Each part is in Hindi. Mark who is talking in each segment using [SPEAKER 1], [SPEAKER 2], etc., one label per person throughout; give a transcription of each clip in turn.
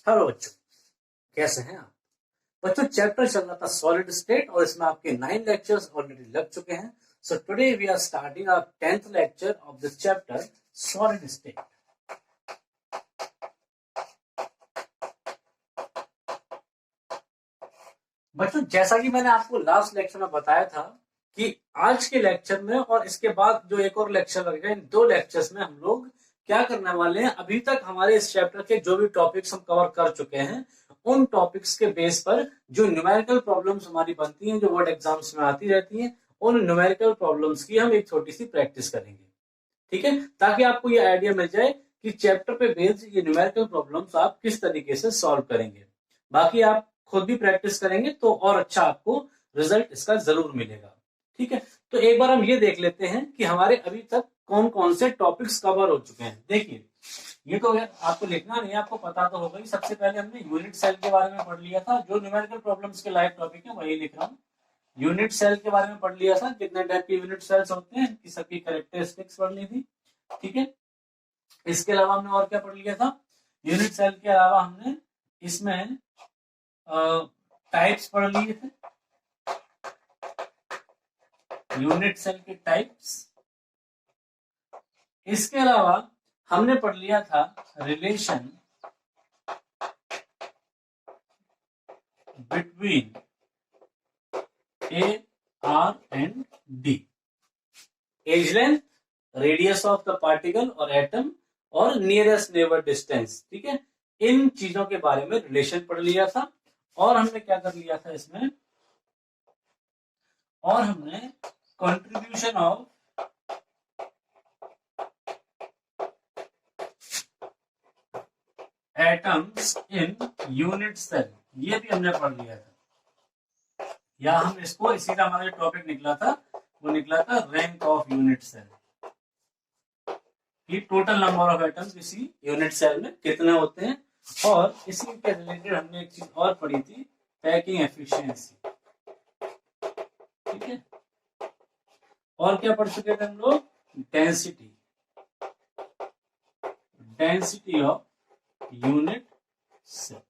[SPEAKER 1] हेलो बच्चों, कैसे हैं आप? बच्चों, चैप्टर चल रहा था सॉलिड स्टेट और इसमें आपके 9 लेक्चर्स ऑलरेडी लग चुके हैं. So today we are starting our 10th lecture of this chapter solid state. बच्चों, जैसा कि मैंने आपको लास्ट लेक्चर में बताया था कि आज के लेक्चर में और इसके बाद जो एक और लेक्चर लगेगा, इन 2 लेक्चर्स में हम लोग क्या करने वाले हैं. अभी तक हमारे इस चैप्टर के जो भी टॉपिक्स हम कवर कर चुके हैं, उन टॉपिक्स के बेस पर जो न्यूमेरिकल प्रॉब्लम्स हमारी बनती हैं, जो बोर्ड एग्जाम्स में आती रहती हैं, उन न्यूमेरिकल प्रॉब्लम्स की हम एक छोटी सी प्रैक्टिस करेंगे. ठीक है, ताकि आपको ये आइडिया मिल जाए कि चैप्टर पे बेस्ड ये न्यूमेरिकल प्रॉब्लम्स आप किस तरीके से सॉल्व करेंगे. बाकी आप खुद भी प्रैक्टिस करेंगे तो और अच्छा आपको रिजल्ट इसका जरूर मिलेगा. ठीक है, तो एक बार हम ये देख लेते हैं कि हमारे अभी तक कौन कौन से टॉपिक्स कवर हो चुके हैं. देखिए, ये तो आपको लिखना नहीं है, आपको पता तो होगा ही. सबसे पहले हमने यूनिट सेल के बारे में पढ़ लिया था. जो न्यूमेरिकल प्रॉब्लम्स के लाइव टॉपिक है वही लिख रहा हूँ. यूनिट सेल के बारे में पढ़ लिया था, कितने टाइप के यूनिट सेल्स होते हैं, इनकी सबकी कैरेक्टरिस्टिक्स पढ़ ली थी. ठीक है, इसके अलावा हमने और क्या पढ़ लिया था. यूनिट सेल के अलावा हमने इसमें टाइप्स पढ़ लिए थे, यूनिट सेल के टाइप्स. इसके अलावा हमने पढ़ लिया था relation between a r and d, edge length, radius of the particle और एटम और नियरेस्ट नेबर डिस्टेंस. ठीक है, इन चीजों के बारे में रिलेशन पढ़ लिया था. और हमने क्या कर लिया था इसमें, और हमने contribution of atoms in unit cell, ये भी हमने पढ़ लिया था. या हम इसको, इसी का हमारा टॉपिक निकला था, वो निकला था रैंक ऑफ यूनिट सेल, कि टोटल नंबर ऑफ एटम्स किसी यूनिट सेल में कितने होते हैं. और इसी के रिलेटेड हमने एक चीज और पढ़ी थी, पैकिंग एफिशिएंसी. ठीक है, और क्या पढ़ चुके थे हम लोग, density, density of unit cell.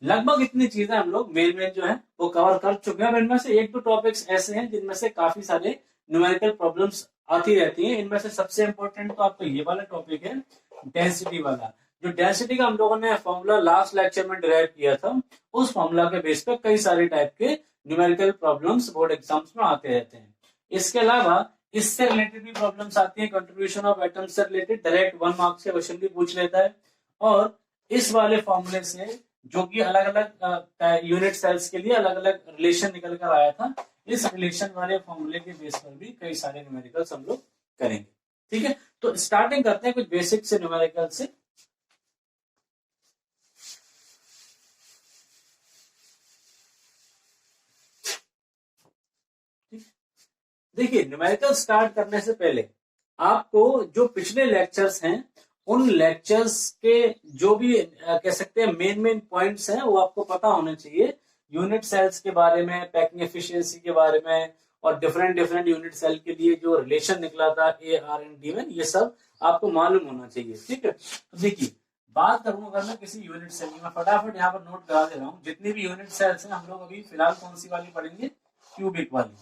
[SPEAKER 1] लगभग इतनी चीजें हम लोग मेन जो है वो कवर कर चुके हैं. अब इनमें से एक दो टॉपिक्स ऐसे हैं जिनमें से काफी सारे न्यूमेरिकल प्रॉब्लम्स आती रहती हैं. इनमें से सबसे इंपॉर्टेंट तो आपको ये वाला टॉपिक है, डेंसिटी वाला. जो डेंसिटी का हम लोगों ने फॉर्मूला लास्ट लेक्चर में डिराइव किया था, उस फॉर्मूला के बेस पे कई सारे टाइप के न्यूमेरिकल प्रॉब्लम्स बोर्ड एग्जाम्स में आते रहते हैं. इसके अलावा इससे रिलेटेड भी प्रॉब्लम्स आती हैं, कंट्रीब्यूशन ऑफ एटम्स से रिलेटेड डायरेक्ट 1 मार्क्स के क्वेश्चन भी पूछ लेता है. और इस वाले फॉर्मूले से जो कि अलग अलग यूनिट सेल्स के लिए अलग अलग रिलेशन निकल कर आया था, इस रिलेशन वाले फॉर्मूले के बेस पर भी कई सारे न्यूमेरिकल्स हम लोग करेंगे. ठीक है, तो स्टार्टिंग करते हैं कुछ बेसिक से न्यूमेरिकल से. देखिए, न्यूमेरिकल स्टार्ट करने से पहले आपको जो पिछले लेक्चर्स हैं, उन लेक्चर्स के जो भी कह सकते हैं मेन पॉइंट्स हैं, वो आपको पता होने चाहिए. यूनिट सेल्स के बारे में, पैकिंग एफिशिएंसी के बारे में, और डिफरेंट यूनिट सेल के लिए जो रिलेशन निकला था ए आर एंड डी में, ये सब आपको मालूम होना चाहिए. ठीक है, तो देखिए, बात करूंगा अगर मैं किसी यूनिट सेल की, मैं फटाफट यहाँ पर नोट करा दे रहा हूँ. जितनी भी यूनिट सेल्स हैं, हम लोग अभी फिलहाल कौन सी वाली पढ़ेंगे, क्यूबिक वाली.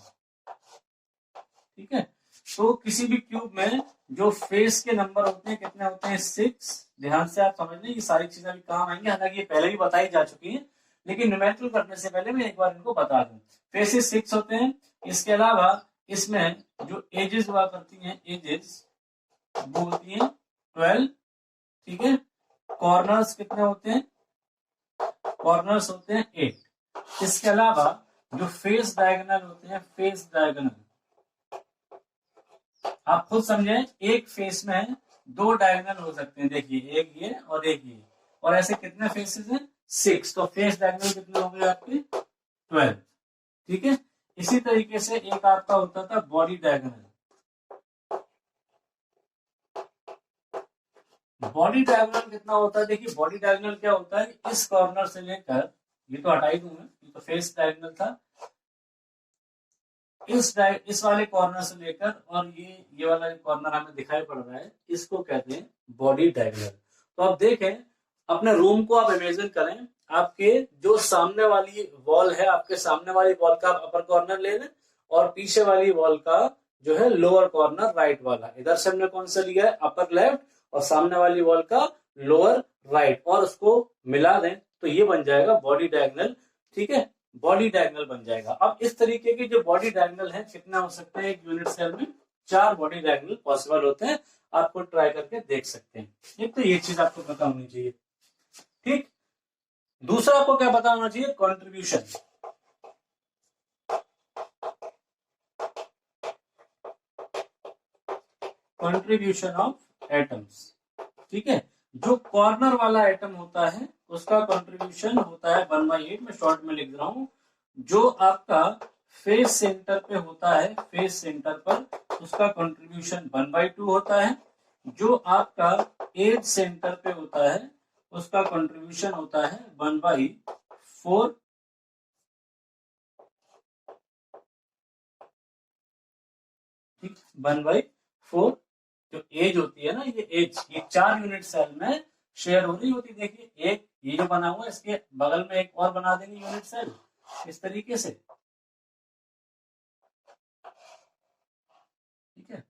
[SPEAKER 1] ठीक है, तो किसी भी क्यूब में जो फेस के नंबर होते हैं, कितने होते हैं, 6. ध्यान से आप समझ लें, ये सारी चीजें भी काम आएंगी. हालांकि ये पहले भी बताई जा चुकी हैं, लेकिन न्यूमेरिकल करने से पहले मैं एक बार इनको बता दूं. फेसेस 6 होते हैं. इसके अलावा इसमें जो एजेस हुआ करती हैं, एजेस वो होती हैं 12. ठीक है, कॉर्नर्स कितने होते हैं, कॉर्नर्स होते हैं 8. इसके अलावा जो फेस डायगोनल होते हैं, फेस डायगोनल, आप खुद समझें, एक फेस में 2 डायगोनल हो सकते हैं. देखिए, एक ये और एक ये, और ऐसे कितने फेसेस हैं, 6. तो फेस डायगोनल कितने हो गए आपके, 12. ठीक है, इसी तरीके से एक आपका होता था बॉडी डायगोनल. बॉडी डायगोनल कितना होता है, देखिए, बॉडी डायगोनल क्या होता है, इस कॉर्नर से लेकर, ये तो हटा ही दूं मैं, ये तो फेस डायगोनल था, इस वाले कॉर्नर से लेकर और ये वाला कॉर्नर हमें दिखाई पड़ रहा है, इसको कहते हैं बॉडी डायगोनल. तो अब देखें, अपने रूम को आप इमेजिन करें, आपके जो सामने वाली वॉल है, आपके सामने वाली वॉल का आप अपर कॉर्नर ले लें और पीछे वाली वॉल का जो है लोअर कॉर्नर राइट वाला, इधर से हमने कौन सा लिया है अपर लेफ्ट और सामने वाली वॉल का लोअर राइट, और उसको मिला दें तो ये बन जाएगा बॉडी डायगोनल। ठीक है, बॉडी डायगोनल बन जाएगा। अब इस तरीके की जो बॉडी डायगोनल है कितना हो सकते हैं एक यूनिट सेल में, 4 बॉडी डायगोनल पॉसिबल होते हैं। आपको ट्राई करके देख सकते हैं। एक तो ये चीज आपको पता होनी चाहिए। ठीक, दूसरा आपको क्या पता होना चाहिए, कंट्रीब्यूशन। Contribution of atoms. ठीक है, जो कॉर्नर वाला एटम होता है उसका कंट्रीब्यूशन होता है 1/8 में शॉर्ट में लिख रहा हूं। जो आपका फेस सेंटर पे होता है, फेस सेंटर पर उसका कंट्रीब्यूशन 1/2 होता है। जो आपका एज सेंटर पे होता है उसका कंट्रीब्यूशन होता है 1/4। ठीक, 1/4 जो एज होती है ना, ये एज, ये 4 यूनिट सेल में शेयर हो रही होती है। देखिए एक ये जो बना हुआ है इसके बगल में एक और बना देंगे यूनिट सेल इस तरीके से। ठीक है,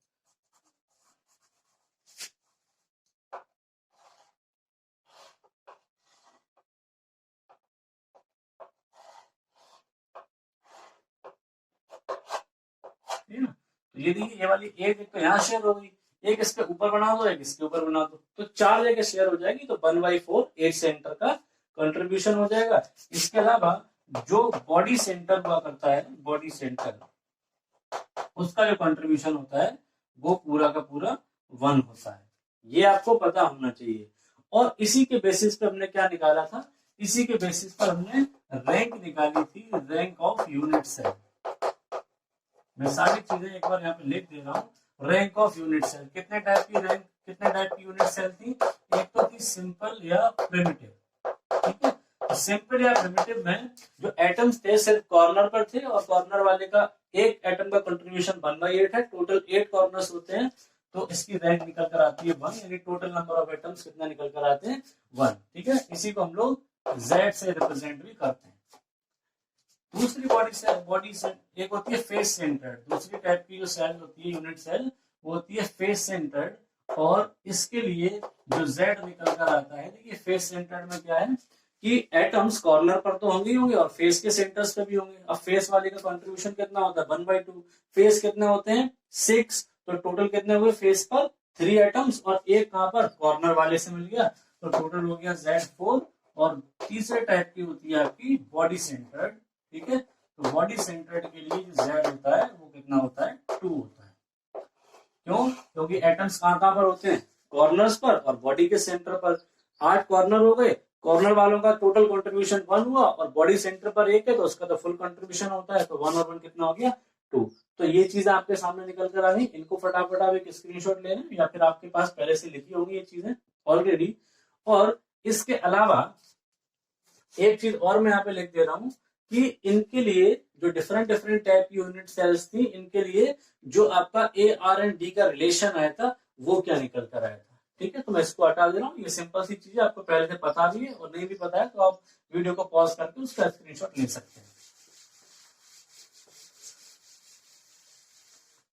[SPEAKER 1] ठीक है ना। तो ये देखिए ये वाली एक तो यहाँ शेयर हो गई, एक इसके ऊपर बना दो, एक इसके ऊपर बना दो, तो 4 जगह शेयर हो जाएगी। तो 1/4 एज सेंटर का कंट्रीब्यूशन हो जाएगा। इसके अलावा जो बॉडी सेंटर हुआ करता है, बॉडी सेंटर, उसका जो कंट्रीब्यूशन होता है वो पूरा का पूरा 1 होता है। ये आपको पता होना चाहिए। और इसी के बेसिस पे हमने क्या निकाला था, इसी के बेसिस पर हमने रैंक निकाली थी, रैंक ऑफ यूनिट सेल। मैं सारी चीजें एक बार यहाँ पे लिख दे रहा हूँ। रैंक ऑफ यूनिट सेल, कितने टाइप की रैंक, कितने टाइप की यूनिट सेल थी, एक तो थी सिंपल या प्रिमिटिव। ठीक है, तो सिंपल या प्रिमिटिव में जो एटम्स थे सिर्फ कॉर्नर पर थे और कॉर्नर वाले का एक एटम का कंट्रीब्यूशन 1/8 है। टोटल 8 कॉर्नर्स होते हैं तो इसकी रैंक निकल कर आती है 1, यानी टोटल नंबर ऑफ एटम्स कितना निकल कर आते हैं 1। ठीक है, इसी को हम लोग Z से रिप्रेजेंट भी करते हैं। दूसरी बॉडी से एक होती है फेस सेंटर्ड, दूसरी टाइप की जो सेल होती है यूनिट सेल वो होती है फेस सेंटर्ड। और इसके लिए जो Z निकल कर आता है, देखिए फेस सेंटर्ड में क्या है कि एटम्स कॉर्नर पर तो होंगे ही होंगे और फेस के सेंटर्स पे भी होंगे। अब फेस वाले का कंट्रीब्यूशन कितना होता है 1/2, फेस कितने होते हैं 6, तो टोटल कितने हुए फेस पर 3 एटम्स और एक कहां पर कॉर्नर वाले से मिल गया, तो टोटल हो गया Z4। और तीसरे टाइप की होती है आपकी बॉडी सेंटर्ड। ठीक है, तो बॉडी सेंटर्ड के लिए जो Z होता है वो कितना होता है 2 होता है। क्यों, क्योंकि एटम्स कहां कहां पर होते हैं कॉर्नर्स पर और बॉडी के सेंटर पर। 8 कॉर्नर हो गए, कॉर्नर वालों का टोटल कंट्रीब्यूशन 1 हुआ और बॉडी सेंटर पर 1 है तो उसका तो फुल कंट्रीब्यूशन होता है, तो 1 और 1 कितना हो गया 2। तो ये चीजें आपके सामने निकल कर आ गई। इनको फटाफट आप एक स्क्रीनशॉट ले लें या फिर आपके पास पहले से लिखी होंगी ये चीजें ऑलरेडी। और इसके अलावा एक चीज और मैं यहाँ पे लिख दे रहा हूं कि इनके लिए जो डिफरेंट डिफरेंट टाइप की यूनिट सेल्स थी, इनके लिए जो आपका AR&D का रिलेशन आया था वो क्या निकल कर आया था। ठीक है, तो मैं इसको हटा दे रहा हूँ। ये सिंपल सी चीज आपको पहले से पता भी है और नहीं भी पता है तो आप वीडियो को पॉज करके उसका स्क्रीनशॉट ले सकते हैं।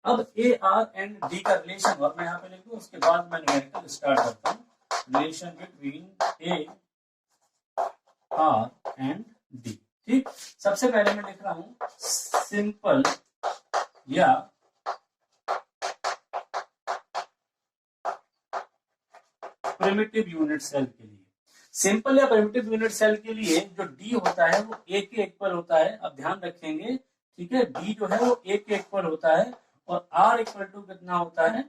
[SPEAKER 1] अब AR&D का रिलेशन और मैं यहाँ पे लिख दूं, उसके बाद मैं न्यूमेरिकल स्टार्ट करता हूँ। Relation between AR&D। ठीक, सबसे पहले मैं लिख रहा हूं सिंपल या प्रिमिटिव यूनिट सेल के लिए। सिंपल या प्रिमिटिव यूनिट सेल के लिए जो D होता है वो A के इक्वल होता है। अब ध्यान रखेंगे, ठीक है, D जो है वो A के इक्वल होता है और R इक्वल टू कितना होता है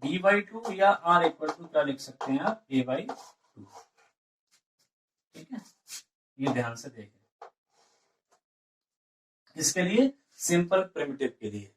[SPEAKER 1] D/2 या R इक्वल टू क्या लिख सकते हैं आप A/2। ठीक है, ये ध्यान से देखें। इसके लिए सिंपल प्रिमिटिव के लिए,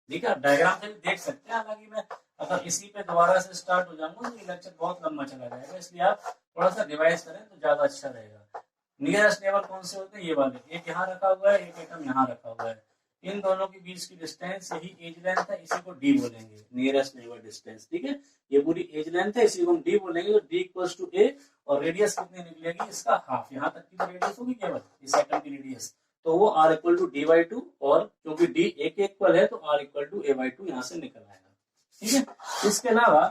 [SPEAKER 1] ठीक है, डायग्राम से भी देख सकते हैं। हालांकि मैं अगर इसी पे दोबारा से स्टार्ट हो जाऊंगा तो ये लेक्चर बहुत लंबा चला जाएगा, इसलिए आप थोड़ा सा रिवाइज करें तो ज्यादा अच्छा रहेगा। नियरेस्ट नेबर कौन से होते हैं, ये वाले, एक यहाँ रखा हुआ है, एक एटम यहाँ रखा हुआ है। इन दोनों के बीच की डिस्टेंस यही एज लेंथ है, इसी को डी बोलेंगे, नियरेस्ट नेबर डिस्टेंस। ठीक है, ये पूरी एज लेंथ है, इसी को हम डी बोलेंगे। तो डी इक्वल्स टू ए, और रेडियस कितनी निकलेगी इसका हाफ, यहाँ तक की तो रेडियस होगी केवल इस एटम की रेडियस, तो वो r equal to d by two, और क्योंकि डी ए के इक्वल है तो r equal to a by two यहाँ से निकल आएगा। ठीक है, इसके अलावा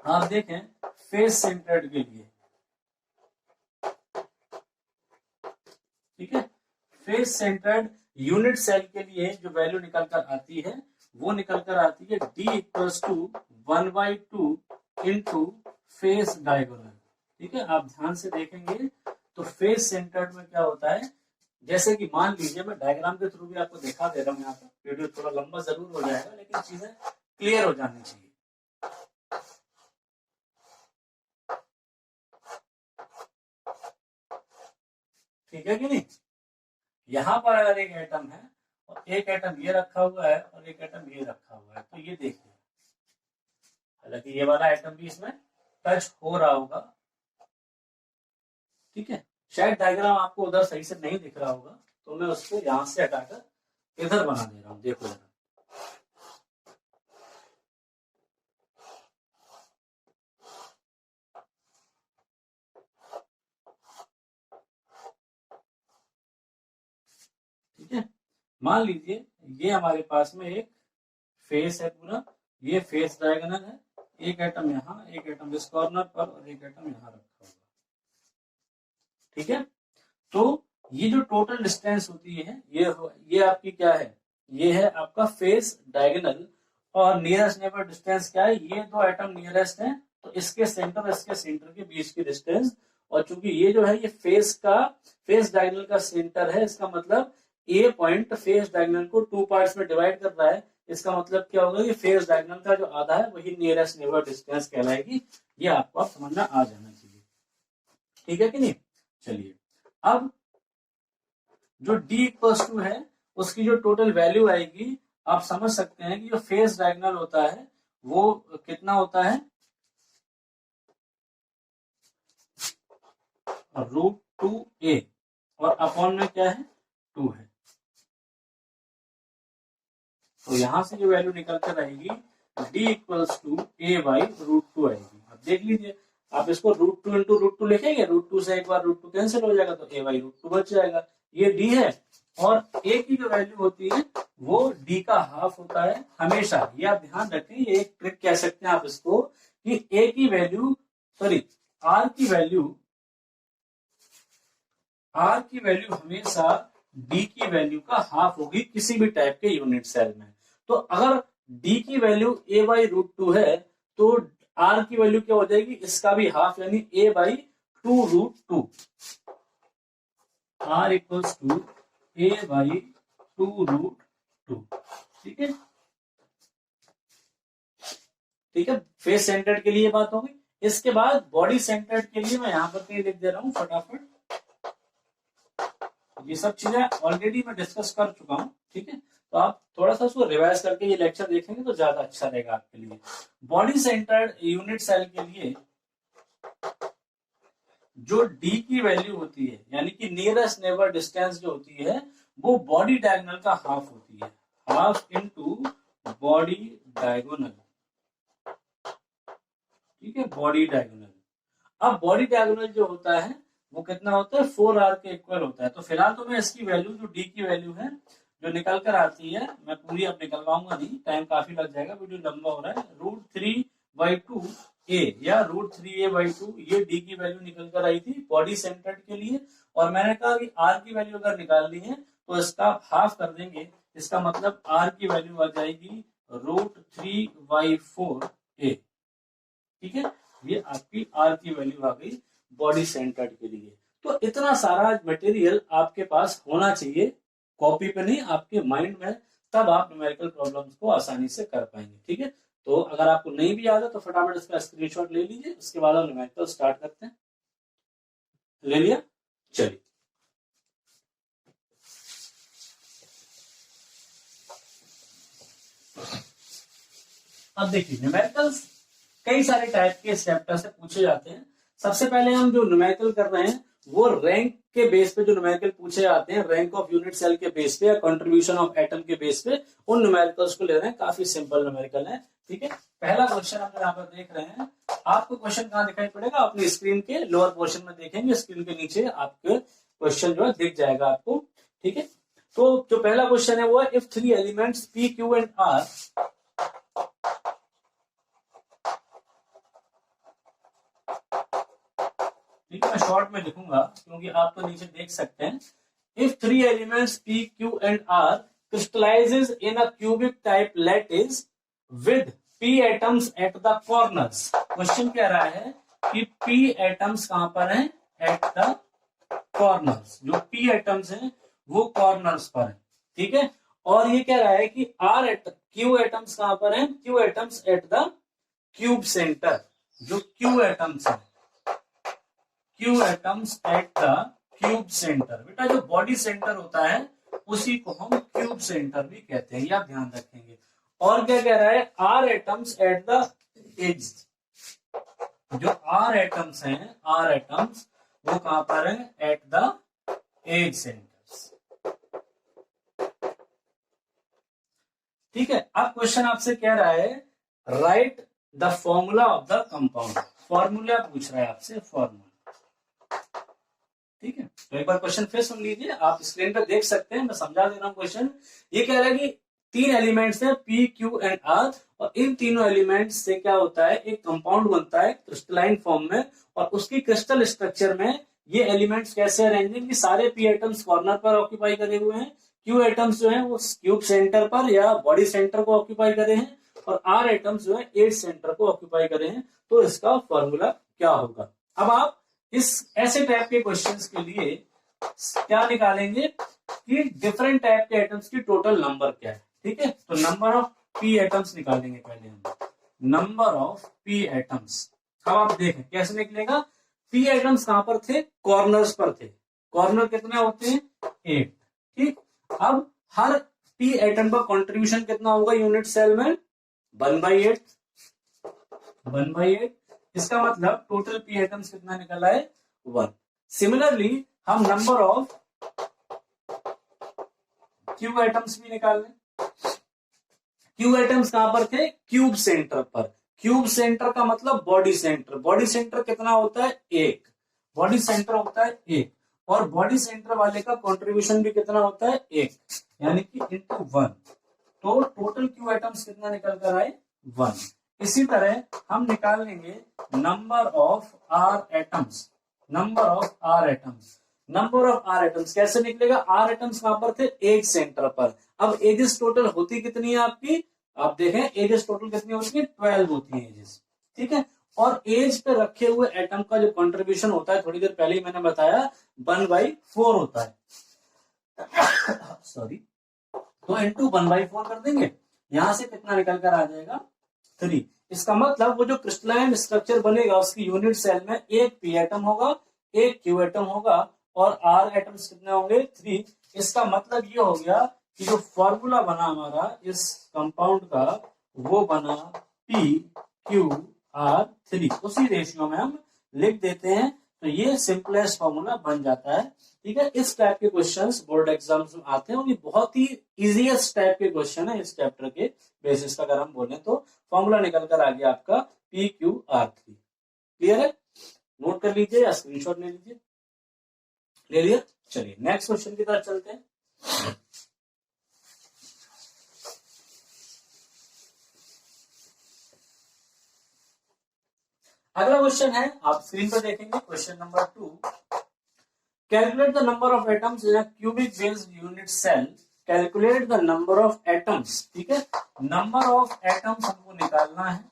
[SPEAKER 1] आप देखें फेस सेंटर्ड के लिए, ठीक है, फेस सेंटर्ड यूनिट सेल के लिए जो वैल्यू निकल कर आती है वो निकल कर आती है d equals to 1/2 into face diagonal. ठीक है, आप ध्यान से देखेंगे तो फेस सेंटर्ड में क्या होता है, जैसे कि मान लीजिए मैं डायग्राम के थ्रू भी आपको दिखा दे रहा हूँ, यहाँ पर वीडियो थोड़ा लंबा जरूर हो जाएगा लेकिन चीजें क्लियर हो जानी चाहिए। ठीक है कि नहीं, यहां पर अगर एक एटम है और एक एटम ये रखा हुआ है और एक एटम ये रखा हुआ है, तो ये देखिए, हालांकि ये वाला एटम भी इसमें टच हो रहा होगा। ठीक है, शायद डायग्राम आपको उधर सही से नहीं दिख रहा होगा, तो मैं उसको यहां से हटाकर इधर बना दे रहा हूं, देखो जरा। ठीक है, मान लीजिए ये हमारे पास में एक फेस है पूरा, ये फेस डायगोनल है, एक एटम यहाँ, एक एटम इस कॉर्नर पर और एक एटम यहाँ रखा हुआ। ठीक है, तो ये जो टोटल डिस्टेंस होती है ये आपकी क्या है, ये है आपका फेस डायगोनल, और नियरेस्ट नेबर डिस्टेंस क्या है, ये दो एटम नियरेस्ट हैं तो इसके सेंटर के बीच की डिस्टेंस, और चूंकि ये जो है ये फेस डायगोनल का सेंटर है, इसका मतलब ए पॉइंट फेस डायगोनल को 2 पार्ट्स में डिवाइड कर रहा है, इसका मतलब क्या होगा कि फेस डायगोनल का जो आधा है वही नियरेस्ट नेबर डिस्टेंस कहलाएगी। ये आपको आप समझना आ जाना चाहिए। ठीक है कि नहीं, चलिए अब जो d इक्वल्स टू है उसकी जो टोटल वैल्यू आएगी, आप समझ सकते हैं कि जो फेस डायगोनल होता है वो कितना होता है, √2a, और अपॉन में क्या है 2 है, तो यहां से जो वैल्यू निकल कर आएगी d equals to a by √2 आएगी। अब देख लीजिए, आप इसको √2 इंटू √2 लिखेंगे, √2 से एक बार √2 कैंसिल हो जाएगा तो a बाई √2 बच जाएगा। ये d है, और a की जो वैल्यू होती है वो d का हाफ होता है हमेशा। ये आप ध्यान रखें, ये एक ट्रिक कह सकते हैं आप इसको, कि a की वैल्यू r की वैल्यू हमेशा d की वैल्यू का हाफ होगी किसी भी टाइप के यूनिट सेल में। तो अगर d की वैल्यू a बाई √2 है तो r की वैल्यू क्या हो जाएगी, इसका भी हाफ, यानी a by 2√2, r equals to a by 2√2। ठीक है, ठीक है, फेस सेंटर्ड के लिए बात होगी। इसके बाद बॉडी सेंटर्ड के लिए मैं यहां पर कहीं लिख दे रहा हूं फटाफट, ये सब चीजें ऑलरेडी मैं डिस्कस कर चुका हूं। ठीक है, तो आप थोड़ा सा उसको रिवाइज करके ये लेक्चर देखेंगे तो ज्यादा अच्छा रहेगा आपके लिए। बॉडी सेंटर्ड यूनिट सेल के लिए जो d की वैल्यू होती है, यानी कि नियरेस्ट नेबर डिस्टेंस जो होती है, वो बॉडी डायगोनल का हाफ होती है, हाफ इनटू बॉडी डायगोनल। ठीक है, बॉडी डायगोनल। अब बॉडी डायगोनल जो होता है वो कितना होता है, 4r के इक्वल होता है। तो फिलहाल तो मैं इसकी वैल्यू जो d की वैल्यू है जो निकल कर आती है, मैं पूरी अब निकलवाऊंगा नहीं, टाइम काफी लग जाएगा, वीडियो लंबा हो रहा है। √3/2a या √3a/2, ये d की वैल्यू निकल कर आई थी बॉडी सेंटर्ड के लिए, और मैंने कहा कि r की वैल्यू अगर निकालनी है तो इसका हाफ कर देंगे, इसका मतलब r की वैल्यू आ जाएगी √3/4a। ठीक है, ये आपकी r की वैल्यू आ गई बॉडी सेंटर्ड के लिए। तो इतना सारा मटेरियल आपके पास होना चाहिए, कॉपी पे नहीं, आपके माइंड में, तब आप न्यूमेरिकल प्रॉब्लम्स को आसानी से कर पाएंगे। ठीक है, तो अगर आपको नहीं भी याद है तो फटाफट इसका स्क्रीनशॉट ले लीजिए, उसके बाद हम न्यूमेरिकल स्टार्ट करते हैं। ले लिया, चलिए अब देखिए, न्यूमेरिकल्स कई सारे टाइप के चैप्टर से पूछे जाते हैं। सबसे पहले हम जो न्यूमेरिकल कर रहे हैं वो रैंक के बेस पे जो न्यूमेरिकल पूछे जाते हैं, रैंक ऑफ यूनिट सेल के बेस पे या कंट्रीब्यूशन ऑफ एटम के बेस पे, उन न्यूमेरिकल्स को ले रहे हैं। काफी सिंपल न्यूमेरिकल है, ठीक है। पहला क्वेश्चन अगर यहाँ पर देख रहे हैं, आपको क्वेश्चन कहाँ दिखाई पड़ेगा? अपनी स्क्रीन के लोअर पोर्शन में देखेंगे, स्क्रीन के नीचे आपके क्वेश्चन जो है दिख जाएगा आपको, ठीक है। तो जो पहला क्वेश्चन है वो है, if 3 elements P, Q and R, ठीक है, मैं शॉर्ट में लिखूंगा क्योंकि आप तो नीचे देख सकते हैं। If 3 elements P, Q and R crystallizes in a cubic type lattice with p atoms at the corners। Question कह रहा है कि p एटम्स कहां पर हैं? At the corners. जो p एटम्स हैं वो कॉर्नर्स पर हैं, ठीक है। और ये कह रहा है कि q एटम्स कहां पर हैं? q atoms at the cube centre. जो q एटम्स है, q atoms at the cube centre. बेटा जो बॉडी सेंटर होता है उसी को हम क्यूब सेंटर भी कहते हैं, या ध्यान रखेंगे। और क्या कह रहा है? R atoms at the edge. जो आर एटम्स हैं, आर एटम्स वो कहां पर है? एट द एज सेंटर्स, ठीक है। अब क्वेश्चन आपसे कह रहा है, right the formula of the compound. Formula पूछ रहा है आपसे, फॉर्मूला, ठीक है। तो एक बार क्वेश्चन फिर सुन लीजिए, आप स्क्रीन पर देख सकते हैं, मैं समझा दे रहा हूं क्वेश्चन। ये कह रहा है कि 3 एलिमेंट्स हैं पी, क्यू एंड आर, और इन तीनों एलिमेंट्स से क्या होता है? एक कंपाउंड बनता है क्रिस्टलाइन फॉर्म में, और उसकी क्रिस्टल स्ट्रक्चर में ये एलिमेंट्स कैसे अरेंज हैं कि सारे पी एटम्स कॉर्नर पर ऑक्यूपाई करे हुए हैं, क्यू एटम्स जो है वो क्यूब सेंटर पर या बॉडी सेंटर को ऑक्यूपाई करे हैं, और आर एटम्स जो है एज सेंटर को ऑक्यूपाई करे हैं। तो इसका फॉर्मूला क्या होगा? अब आप इस ऐसे टाइप के क्वेश्चंस के लिए क्या निकालेंगे कि डिफरेंट टाइप के एटम्स की टोटल नंबर क्या है, ठीक है। तो नंबर ऑफ पी एटम्स निकालेंगे पहले हम, नंबर ऑफ पी एटम्स। अब आप देखें कैसे निकलेगा। पी एटम्स कहां पर थे? कॉर्नर्स पर थे। कॉर्नर कितने होते हैं? 8, ठीक। अब हर पी एटम का कंट्रीब्यूशन कितना होगा यूनिट सेल में? 1/8, 1/8। इसका मतलब टोटल पी एटम्स कितना निकला है? 1। सिमिलरली हम नंबर ऑफ क्यू एटम्स भी निकाल लें। क्यू एटम्स कहां पर थे? क्यूब सेंटर पर। क्यूब सेंटर का मतलब बॉडी सेंटर। बॉडी सेंटर कितना होता है? 1। बॉडी सेंटर होता है 1, और बॉडी सेंटर वाले का कंट्रीब्यूशन भी कितना होता है? 1, यानी कि इंटू 1। तो टोटल क्यू एटम्स कितना निकल कर आए? 1। इसी तरह हम निकाल लेंगे number of R atoms. Number of R atoms, number of R atoms कैसे निकलेगा? आर एटम्स कहां पर थे? एज सेंटर पर। अब एजेस टोटल होती कितनी है आपकी? आप देखें एजेस टोटल कितनी होती है? 12 होती है एजेस, ठीक है। और एज पे रखे हुए एटम का जो कंट्रीब्यूशन होता है, थोड़ी देर पहले ही मैंने बताया, 1/4 होता है। सॉरी। तो इंटू 1/4 कर देंगे, यहां से कितना निकल कर आ जाएगा? 3। इसका मतलब वो जो क्रिस्टलाइन स्ट्रक्चर बनेगा उसकी यूनिट सेल में एक पी एटम होगा, एक क्यू एटम होगा, और आर एटम्स कितने होंगे? 3। इसका मतलब ये हो गया कि जो फॉर्मूला बना हमारा इस कंपाउंड का वो बना PQR3। उसी रेशियो में हम लिख देते हैं, तो ये सिंपलेस्ट फॉर्मूला बन जाता है, ठीक है। इस टाइप के क्वेश्चंस बोर्ड एग्जाम्स में आते हैं, और ये बहुत ही इजीएस्ट टाइप के क्वेश्चन है इस चैप्टर के बेसिस का। अगर हम बोले तो फॉर्मूला निकल कर आ गया आपका PQR3। क्लियर है? नोट कर लीजिए या स्क्रीनशॉट ले लीजिए। ले लिया? चलिए नेक्स्ट क्वेश्चन की तरफ चलते हैं। अगला क्वेश्चन है, आप स्क्रीन पर देखेंगे, question number 2। Calculate the number of atoms in a cubic based unit cell. Calculate the number of atoms, ठीक है। नंबर ऑफ एटम्स हमको निकालना है।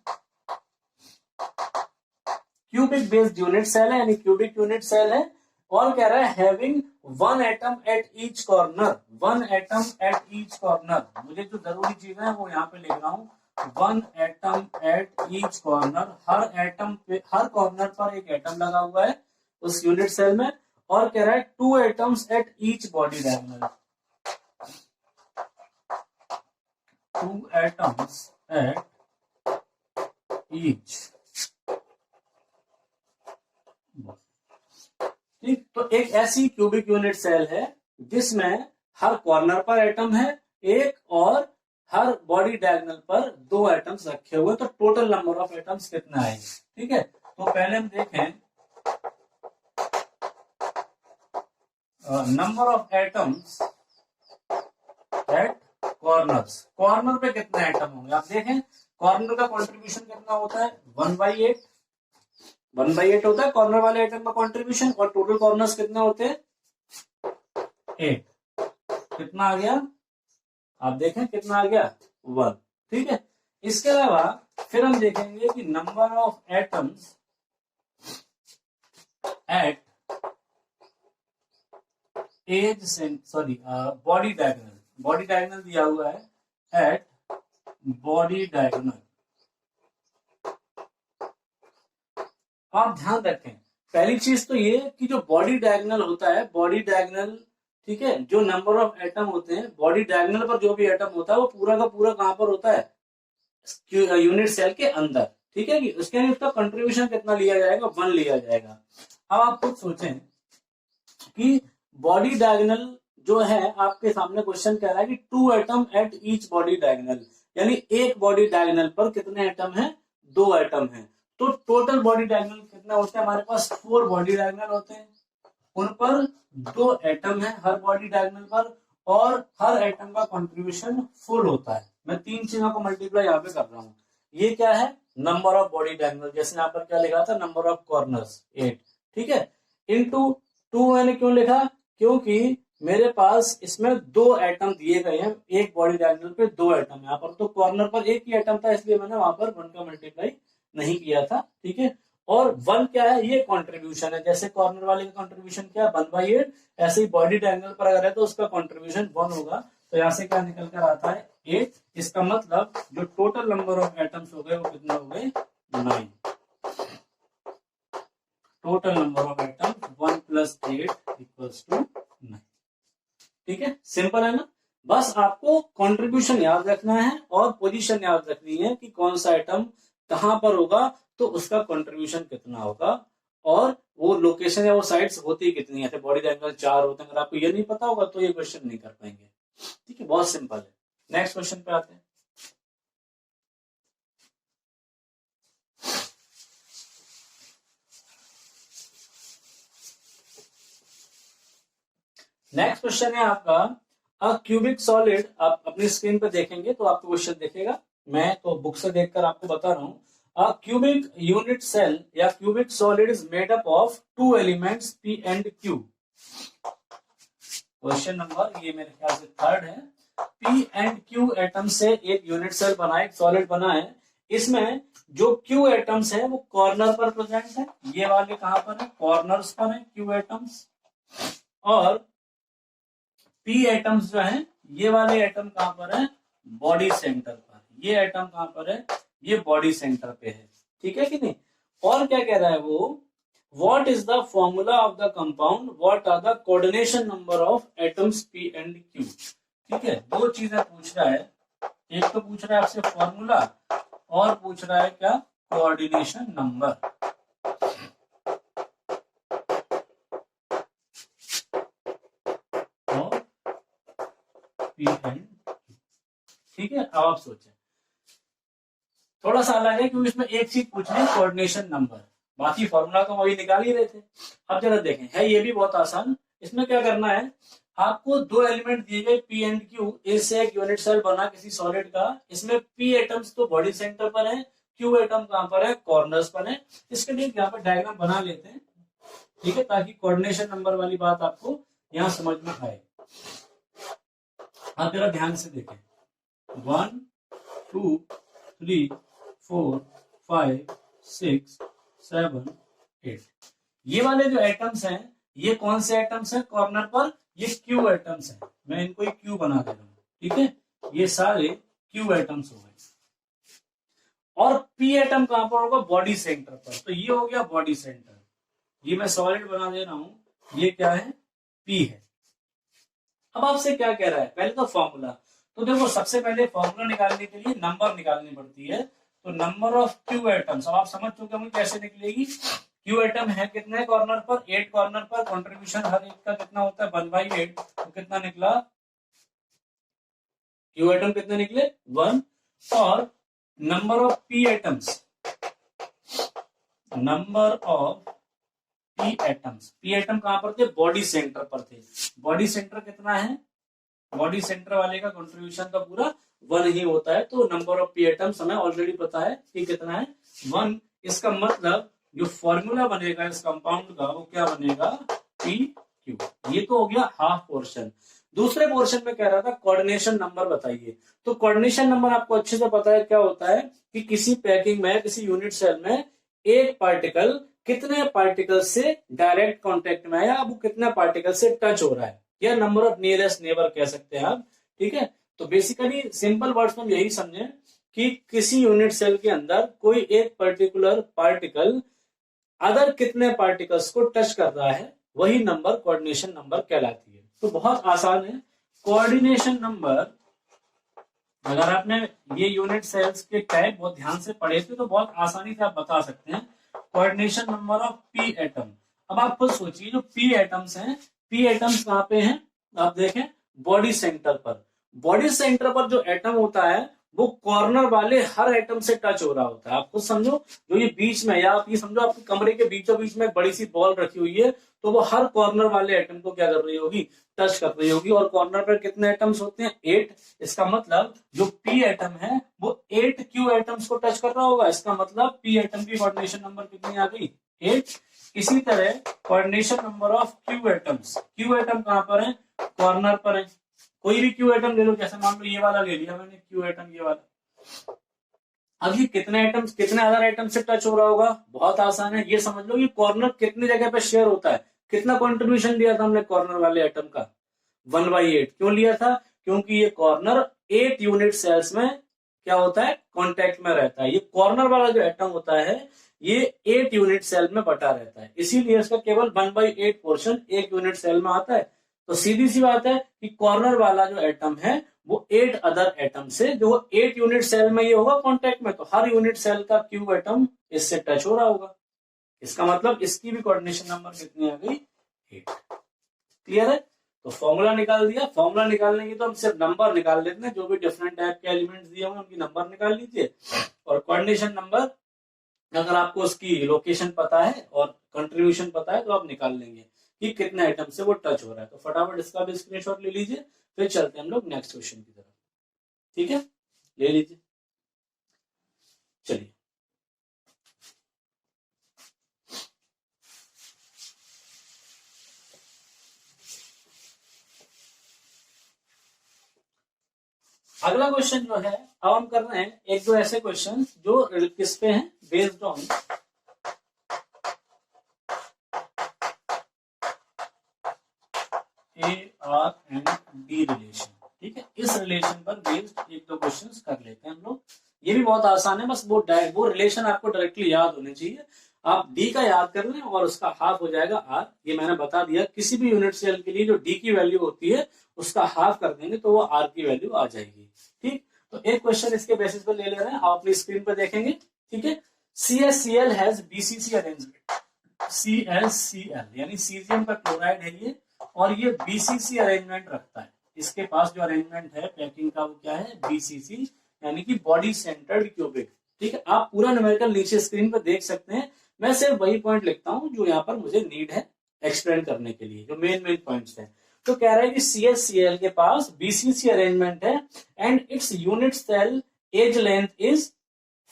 [SPEAKER 1] क्यूबिक बेस्ड यूनिट सेल है, यानी क्यूबिक यूनिट सेल है, और कह रहा है having 1 atom at each corner. 1 atom at each corner. मुझे जो जरूरी चीज है वो यहाँ पे लिख रहा हूं, 1 atom at each corner. Her atom पे, हर कॉर्नर पर एक एटम लगा हुआ है उस यूनिट सेल में, और कह रहा है 2 atoms at each body diagonal. 2 atoms at each. ठीक, तो एक ऐसी क्यूबिक यूनिट सेल है जिसमें हर कॉर्नर पर एटम है एक, और हर बॉडी डायगोनल पर 2 एटम्स रखे हुए, तो टोटल नंबर ऑफ एटम्स कितना है। ठीक है, तो पहले हम देखें number of atoms at corners. Corner पे कितने एटम होंगे आप देखें, कॉर्नर का कंट्रीब्यूशन कितना होता है 1/8, 1/8 होता है कॉर्नर वाले आइटम का कंट्रीब्यूशन, और टोटल कॉर्नर्स कितने होते हैं 8। कितना आ गया आप देखें, कितना आ गया 1। ठीक है, इसके अलावा फिर हम देखेंगे कि number of atoms at edge sorry body diagonal. Body diagonal दिया हुआ है एट बॉडी डायगोनल। आप ध्यान रखें, पहली चीज तो ये कि जो बॉडी डायगोनल होता है, बॉडी डायगोनल, ठीक है, जो नंबर ऑफ एटम होते हैं बॉडी डायगोनल पर जो भी एटम होता है वो पूरा का पूरा कहां पर होता है यूनिट सेल के अंदर। ठीक है, कि उसके लिए उसका कंट्रीब्यूशन कितना लिया जाएगा 1 लिया जाएगा। अब आप खुद सोचें कि बॉडी डायगोनल जो है आपके सामने क्वेश्चन कह रहा है कि 2 atom at each body diagonal, यानी एक बॉडी डायगोनल पर कितने एटम हैं 2 एटम हैं। तो टोटल बॉडी डायगोनल कितना होता है हमारे पास 4 बॉडी डायगोनल होते हैं, उन पर 2 एटम है हर बॉडी डायगोनल पर, और हर एटम का कंट्रीब्यूशन फुल होता है। मैं 3 चीजों को मल्टीप्लाई यहाँ पे कर रहा हूँ। ये क्या है नंबर ऑफ बॉडी डायगोनल, जैसे यहाँ पर क्या लिखा था नंबर ऑफ कॉर्नर्स 8। ठीक है, इनटू 2 मैंने क्यों लिखा, क्योंकि मेरे पास इसमें 2 एटम दिए गए हैं, एक बॉडी डायगोनल पे 2 एटम यहाँ पर, तो कॉर्नर पर एक ही एटम था इसलिए मैंने वहां पर 1 का मल्टीप्लाई नहीं किया था। ठीक है, और 1 क्या है ये कंट्रीब्यूशन है, जैसे कॉर्नर वाले का कंट्रीब्यूशन क्या है 1/8, ऐसे ही बॉडी डायगोनल पर अगर है तो उसका कंट्रीब्यूशन 1 होगा। तो यहाँ से क्या निकल कर आता है 8। इसका मतलब जो टोटल नंबर ऑफ एटम्स हो गए वो कितना हो गए 9। Total number of atoms 1 + 8 = 9। ठीक है, सिंपल है ना। बस आपको कंट्रीब्यूशन याद रखना है और पोजीशन याद रखनी है कि कौन सा आइटम कहां पर होगा तो उसका कंट्रीब्यूशन कितना होगा, और वो लोकेशन या वो साइट्स होती कितनी है। बॉडी डायगोनल 4 होते हैं, अगर आपको ये नहीं पता होगा तो ये क्वेश्चन नहीं कर पाएंगे। ठीक है, बहुत सिंपल है। नेक्स्ट क्वेश्चन पे आते हैं। नेक्स्ट क्वेश्चन है आपका अ क्यूबिक सॉलिड। आप अपनी स्क्रीन पे देखेंगे तो आपको क्वेश्चन दिखेगा, मैं तो बुक से देखकर आपको बता रहा हूं। अ क्यूबिक यूनिट सेल या cubic solid is made up of 2 elements P and Q। Question number ये मेरे ख्याल से 3rd है। P and Q एटम से एक यूनिट सेल बना है, एक सॉलिड बना है। इसमें जो Q एटम्स है वो कॉर्नर पर प्रेजेंट है, ये वाले कहां पर है कॉर्नर्स पर है Q एटम्स, और P एटम्स जो है ये वाले एटम कहां पर है बॉडी सेंटर पर। ये एटम कहां पर है ये बॉडी सेंटर पे है। ठीक है कि नहीं। और क्या कह रहा है वो, what is the formula of the compound, what are the coordination number of atoms P and Q। ठीक है, 2 चीजें पूछ रहा है, एक तो पूछ रहा है आपसे फॉर्मूला और पूछ रहा है क्या कोऑर्डिनेशन नंबर। ठीक है, अब आप सोचें, थोड़ा सा अलग है क्योंकि इसमें एक चीज पूछ रही है कोऑर्डिनेशन नंबर, बाकी फॉर्मूला तो वही निकाल ही रहे थे। अब जरा देखें, है ये भी बहुत आसान। इसमें क्या करना है, आपको 2 एलिमेंट दिए गए P and Q, इससे एक यूनिट सेल बना किसी सॉलिड का। इसमें P एटम्स तो बॉडी सेंटर पर है, Q एटम कहां पर है कॉर्नर्स पर है। इसके लिए यहाँ पर डायग्राम बना लेते हैं, ठीक है, ताकि कोऑर्डिनेशन नंबर वाली बात आपको यहाँ समझ में आए। आप जरा ध्यान से देखें, 1 2 3 4 5 6 7 8, ये वाले जो एटम्स हैं ये कौन से एटम्स हैं कॉर्नर पर, ये Q एटम्स हैं। मैं इनको एक Q बना दे रहा हूं। ठीक है, ये सारे Q एटम्स हो गए। और P एटम कहां पर होगा बॉडी सेंटर पर, तो ये हो गया बॉडी सेंटर। ये मैं सॉलिड बना दे रहा हूं, ये क्या है P है। अब आपसे क्या कह रहा है, पहले तो फॉर्मूला, तो देखो सबसे पहले फॉर्मूला निकालने के लिए नंबर निकालनी पड़ती है। तो नंबर ऑफ Q एटम्स, अब आप समझ चुके होंगे कैसे निकलेगी क्यू एटम है कितने कॉर्नर पर, 8 कॉर्नर पर, कंट्रीब्यूशन हर एक का कितना होता है 1/8, तो कितना निकला, क्यू एटम कितने निकले 1। और number of P atoms, number of P atoms, P atom कहां पर थे, बॉडी सेंटर पर थे। बॉडी सेंटर कितना है, बॉडी सेंटर वाले का कंट्रीब्यूशन का पूरा 1 ही होता है, तो नंबर ऑफ पी एटम्स हमें ऑलरेडी पता है कि कितना है 1। इसका मतलब जो फॉर्मूला बनेगा इस कंपाउंड का वो क्या बनेगा, पी क्यू। ये तो हो गया हाफ पोर्शन। दूसरे पोर्शन में कह रहा था कोऑर्डिनेशन नंबर बताइए। तो कोऑर्डिनेशन नंबर आपको अच्छे से पता है क्या होता है कि किसी पैकिंग में, किसी यूनिट सेल में एक पार्टिकल कितने पार्टिकल से डायरेक्ट कांटेक्ट में है, या वो कितने पार्टिकल से टच हो रहा है, या नंबर ऑफ नियरेस्ट नेबर कह सकते हैं आप। ठीक है, तो बेसिकली सिंपल वर्ड्स में हम यही समझें कि किसी यूनिट सेल के अंदर कोई एक पर्टिकुलर पार्टिकल अदर कितने पार्टिकल्स को टच कर रहा है, वही नंबर कोऑर्डिनेशन नंबर कहलाती है। तो बहुत आसान है कोऑर्डिनेशन नंबर। अगर आपने ये यूनिट सेल्स के टाइप बहुत ध्यान से पढ़े थे तो बहुत आसानी से आप बता सकते हैं coordination number of P atom. अब आप खुद सोचिए जो पी एटम्स हैं, पी एटम्स कहां पे हैं, आप देखें बॉडी सेंटर पर। बॉडी सेंटर पर जो एटम होता है वो कॉर्नर वाले हर एटम से टच हो रहा होता है। आप खुद समझो, जो ये बीच में, या आप ये समझो आपके कमरे के बीचों बीच में एक बड़ी सी बॉल रखी हुई है, तो वो हर कॉर्नर वाले एटम को क्या कर रही होगी, टच कर रही होगी। और कॉर्नर पर कितने एटम्स होते हैं, 8। इसका मतलब जो पी एटम है वो 8 क्यू एटम्स को टच कर रहा होगा। इसका मतलब पी एटम की कोऑर्डिनेशन नंबर कितनी आ गई, 8। इसी तरह coordination number of Q atoms, Q atom कहां पर है, कॉर्नर पर है। कोई भी क्यू एटम ले लो, जैसे मान लो ये वाला ले लिया मैंने क्यू एटम, ये वाला। अब ये कितने एटम्स, कितने अदर एटम से टच हो रहा होगा, बहुत आसान है। ये समझ लो ये कॉर्नर कितनी जगह पे शेयर होता है, कितना कंट्रीब्यूशन लिया था हमने कॉर्नर वाले एटम का, 1/8। क्यों लिया था, क्योंकि ये कॉर्नर 8 यूनिट सेल्स में क्या होता है, कॉन्टेक्ट में रहता है। ये कॉर्नर वाला जो एटम होता है ये 8 यूनिट सेल में बटा रहता है, इसीलिए इसका केवल 1/8 पोर्शन एक यूनिट सेल में आता है। तो सीधी सी बात है कि कॉर्नर वाला जो एटम है वो 8 अदर एटम से, जो 8 यूनिट सेल में ये होगा कांटेक्ट में, तो हर यूनिट सेल का क्यू एटम इससे टच हो रहा होगा। इसका मतलब इसकी भी कोऑर्डिनेशन नंबर कितनी आ गई, 8। क्लियर है, तो फॉर्मूला निकाल दिया। फॉर्मूला निकालने की तो हम सिर्फ नंबर निकाल लेते हैं, जो भी डिफरेंट टाइप के एलिमेंट्स दिए होंगे उनकी नंबर निकाल लीजिए। और कोऑर्डिनेशन नंबर अगर आपको उसकी लोकेशन पता है और कंट्रीब्यूशन पता है तो आप निकाल लेंगे कि कितने आइटम से वो टच हो रहा है। तो फटाफट इसका भी स्क्रीनशॉट ले लीजिए, फिर चलते हैं हम लोग नेक्स्ट क्वेश्चन की तरफ। ठीक है, ले लीजिए, चलिए। अगला क्वेश्चन जो है, अब हम कर रहे हैं एक दो ऐसे क्वेश्चन जो किस पे हैं, based on AR and D relation. ठीक है, इस रिलेशन पर बेस्ड एक दो क्वेश्चंस कर लेते हैं हम लोग। ये भी बहुत आसान है, बस वो रिलेशन आपको डायरेक्टली याद होने चाहिए। आप D का याद कर लें और उसका हाफ हो जाएगा R। ये मैंने बता दिया, किसी भी यूनिट सेल के लिए जो D की वैल्यू होती है उसका हाफ कर देंगे तो वो R की वैल्यू आ जाएगी। ठीक, तो एक क्वेश्चन इसके बेसिस पर ले ले रहे हैं, आप अपनी स्क्रीन पर देखेंगे। ठीक है, CaCl has BCC arrangement, CaCl यानी सीजियम का क्लोराइड है ये, और ये BCC अरेंजमेंट रखता है। इसके पास जो अरेंजमेंट है पैकिंग का वो क्या है, BCC यानी कि बॉडी सेंटर्ड क्यूबिक। ठीक है, आप पूरा न्यूमेरिकल नीचे स्क्रीन पर देख सकते हैं। मैं सिर्फ वही पॉइंट लिखता हूं जो यहाँ पर मुझे नीड है एक्सप्लेन करने के लिए, जो मेन पॉइंट्स हैं। तो कह रहा है कि CaCl के पास BCC अरेंजमेंट है and its unit cell edge length is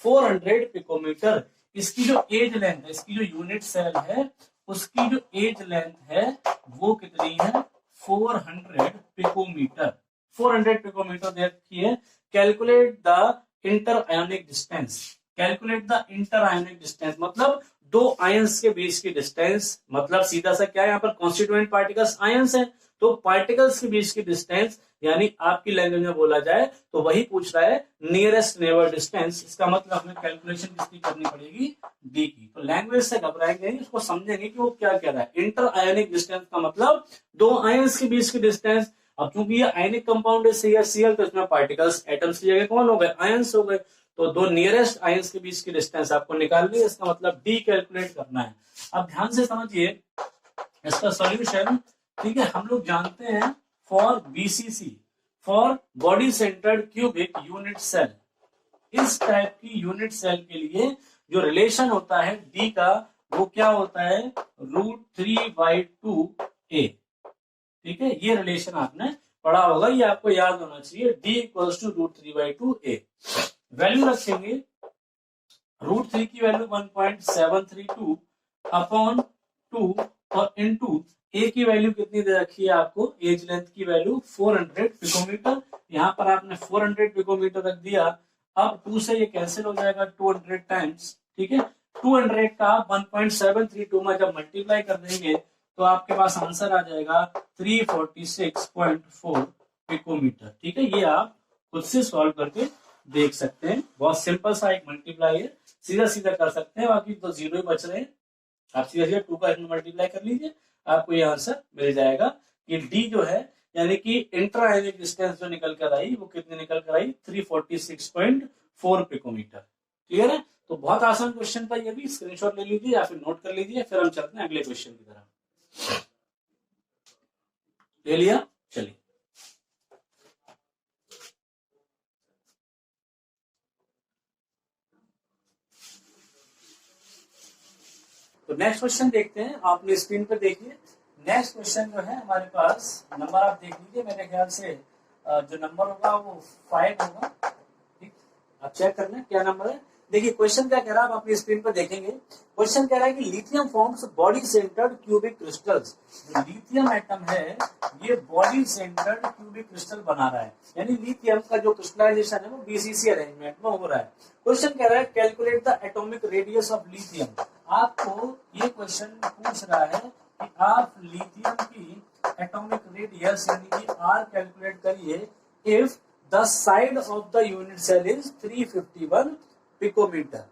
[SPEAKER 1] 400 picometer. इसकी जो एज लेंथ है, इसकी जो यूनिट सेल है उसकी जो एज लेंथ है वो कितनी है, 400 पिकोमीटर। 400 पिकोमीटर देखिए। Calculate the inter ionic distance, calculate the inter ionic distance मतलब दो आयंस के बीच की डिस्टेंस। मतलब सीधा सा क्या है, यहाँ पर कॉन्स्टिट्यूएंट पार्टिकल्स आयंस है, तो पार्टिकल्स के बीच की डिस्टेंस, यानी आपकी लैंग्वेज में बोला जाए तो वही पूछ रहा है नियरेस्ट नेबर डिस्टेंस। इसका मतलब हमें कैलकुलेशन किसकी करनी पड़ेगी, डी की। तो लैंग्वेज से घबराएंगे नहीं, उसको समझेंगे कि वो क्या कह रहा है। इंटर आयोनिक डिस्टेंस का मतलब दो आयंस के बीच की डिस्टेंस। अब क्योंकि ये आयनिक कंपाउंड है CaCl, तो इसमें पार्टिकल्स एटम्स की जगह कौन हो गए, आयंस हो गए। तो दो नियरेस्ट आयंस के बीच की डिस्टेंस आपको निकालनी है, इसका मतलब डी कैलकुलेट करना है। अब ध्यान से समझिए इसका सॉल्यूशन। ठीक है, हम लोग जानते हैं for BCC, for body centred cubic unit cell, इस टाइप की यूनिट सेल के लिए जो रिलेशन होता है डी का वो क्या होता है, √3/2a। ठीक है, ये रिलेशन आपने पढ़ा होगा, ये आपको याद होना चाहिए, d equals to √3/2a। Value रखेंगे, √3 की वैल्यू 1.732 अपॉन 2 और इनटू ए की वैल्यू कितनी दे रखी है आपको, एज लेंथ की वैल्यू 400 पिकोमीटर। यहाँ पर आपने 400 पिकोमीटर रख दिया। अब 2 से ये कैंसिल हो जाएगा 200 टाइम्स। ठीक है, 200 का 1.732 में जब मल्टीप्लाई कर देंगे तो आपके पास आंसर आ जाएगा 346.4 पिकोमीटर। ठीक है, ये आप खुद से सॉल्व करके देख सकते हैं, बहुत सिंपल सा एक मल्टीप्लाई है, सीधा सीधा कर सकते हैं, बाकी तो जीरो ही बच रहे हैं। आप सीधा सीधा 2 का इसमें मल्टीप्लाई कर लीजिए, आपको ये आंसर मिल जाएगा कि डी जो है यानी कि इंट्रा आयनिक डिस्टेंस जो निकल कर आई वो कितनी निकल कर आई, 346.4 पिकोमीटर। क्लियर है? तो बहुत आसान क्वेश्चन था ये भी, स्क्रीनशॉट ले लीजिए या फिर नोट कर लीजिए। फिर हम चलते हैं अगले क्वेश्चन की तरफ। ले लिया, चलिए। तो नेक्स्ट क्वेश्चन देखते हैं, आपने स्क्रीन पर देखिए। नेक्स्ट क्वेश्चन जो है हमारे पास, नंबर आप देख लीजिए, मेरे ख्याल से जो नंबर होगा वो 5 होगा। ठीक, आप चेक करना क्या नंबर है। देखिए क्वेश्चन क्या कह रहा है, आप अपनी स्क्रीन पर देखेंगे। क्वेश्चन कह रहा है कि lithium forms body centred cubic crystals. Lithium atom है ये बॉडी सेंटर्ड क्यूबिक क्रिस्टल बना रहा है, यानी लिथियम का जो क्रिस्टलाइजेशन है वो बीसीसी अरेंजमेंट में हो रहा है। क्वेश्चन कह रहा है calculate the atomic radius of lithium. आपको ये क्वेश्चन पूछ रहा है कि आप लिथियम की एटॉमिक रेडियस यानी कि आर कैलकुलेट करिए if the side of the unit cell is 351 picometer.